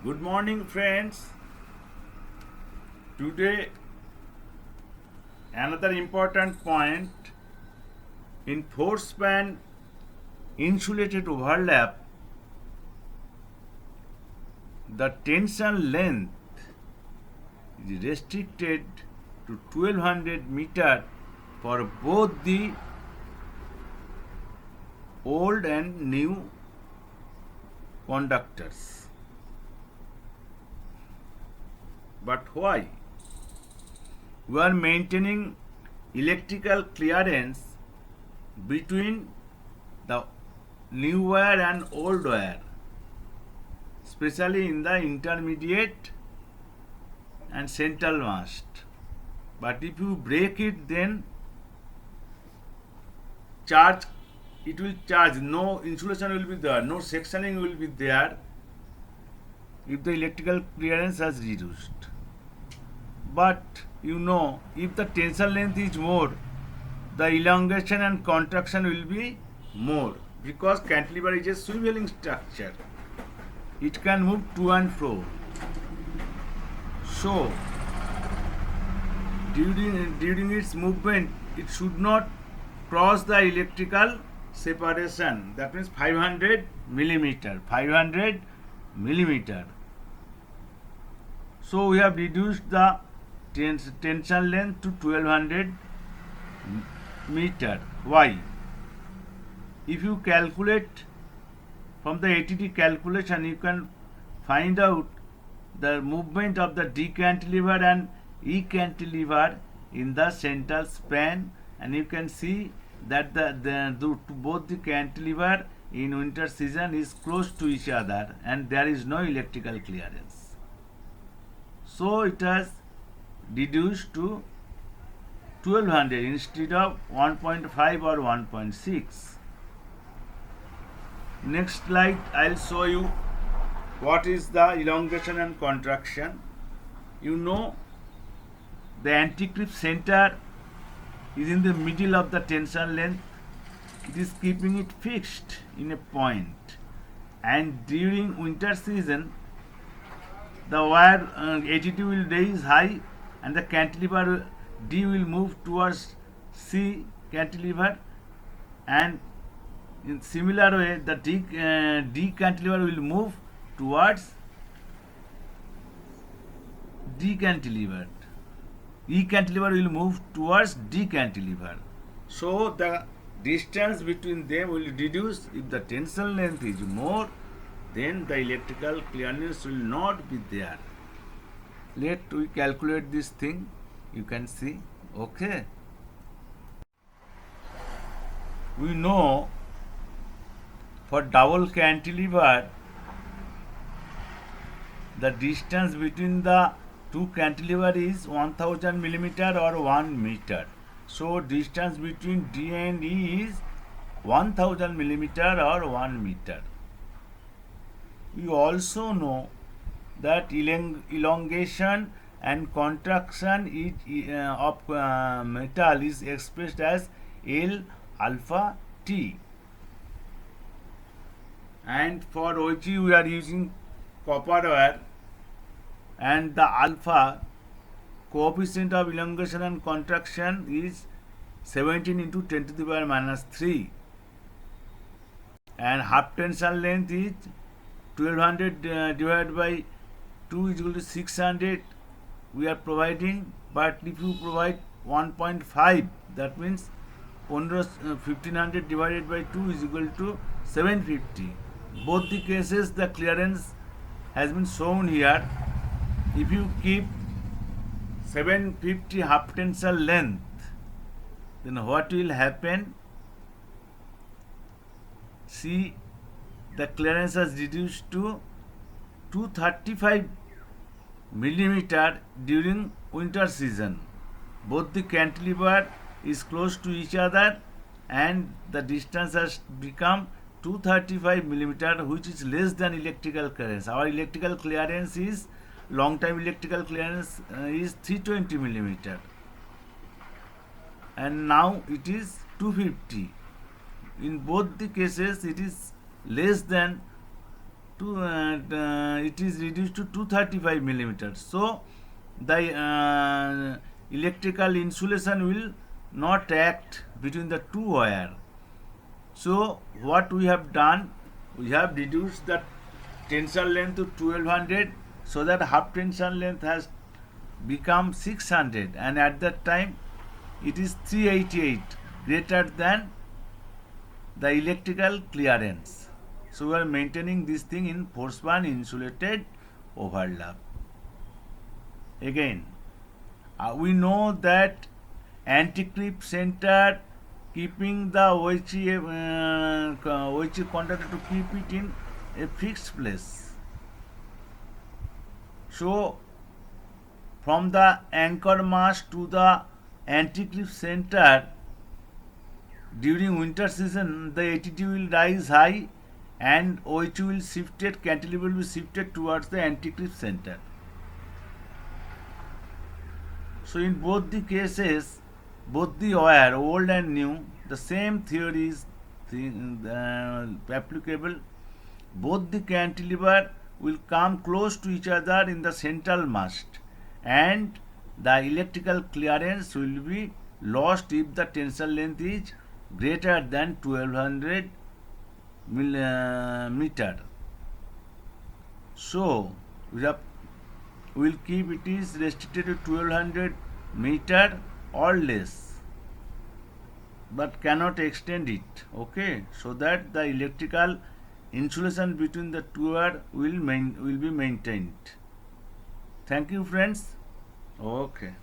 Good morning, friends. Today, another important point in force span insulated overlap, the tension length is restricted to 1200 meter for both the old and new conductors. But why? We are maintaining electrical clearance between the new wire and old wire, especially in the intermediate and central mast. But if you break it, then it will charge. No insulation will be there, no sectioning will be there if the electrical clearance has reduced. But if the tensile length is more, the elongation and contraction will be more, because cantilever is a swiveling structure. It can move to and fro. So during its movement, it should not cross the electrical separation. That means 500 millimeter. 500 millimeter. So we have reduced the tension length to 1200 meter. Why? If you calculate from the ATT calculation, you can find out the movement of the D cantilever and E cantilever in the central span, and you can see that both the cantilever in winter season is close to each other and there is no electrical clearance. So it has reduced to 1200 instead of 1.5 or 1.6. Next slide, I'll show you what is the elongation and contraction. The anti-creep center is in the middle of the tension length. It is keeping it fixed in a point, and during winter season the wire ATT will raise high and the cantilever D will move towards C cantilever, and in similar way the D cantilever will move towards D cantilever. E cantilever will move towards D cantilever. So the distance between them will reduce. If the tension length is more, then the electrical clearance will not be there. Let we calculate this thing. You can see. Okay. We know for double cantilever, the distance between the two cantilever is 1000 millimeter or 1 meter. So distance between D and E is 1000 millimeter or 1 meter. We also know that elongation and contraction of metal is expressed as L alpha T. And for OHE we are using copper wire, and the alpha coefficient of elongation and contraction is 17 into 10 to the power minus 3, and half tensile length is 1200 divided by 2 is equal to 600 we are providing. But if you provide 1.5, that means 1500 divided by 2 is equal to 750. Both the cases the clearance has been shown here. If you keep 750 half tensile length, then what will happen? See, the clearance has reduced to 235 millimeter during winter season. Both the cantilever is close to each other and the distance has become 235 millimeter, which is less than electrical clearance. Our electrical clearance is long time electrical clearance is 320 millimeter, and now it is 250. In both the cases it is less than it is reduced to 235 millimeters. So the electrical insulation will not act between the two wire. So what we have done, we have reduced the tensile length to 1200, so that half tensile length has become 600, and at that time it is 388, greater than the electrical clearance. So we are maintaining this thing in force band insulated overlap. Again, we know that anti-creep center keeping the OHE conductor to keep it in a fixed place. So from the anchor mass to the anti-creep center during winter season, the ATT will rise high and OHE will shifted, cantilever will be shifted towards the anti-creep center. So in both the cases, both the wire, old and new, the same theory is applicable. Both the cantilever will come close to each other in the central mast, and the electrical clearance will be lost if the tensile length is greater than 1200 meter. So we will keep it is restricted to 1200 meter or less, but cannot extend it. Okay, so that the electrical insulation between the two wire will be maintained. Thank you, friends. Okay.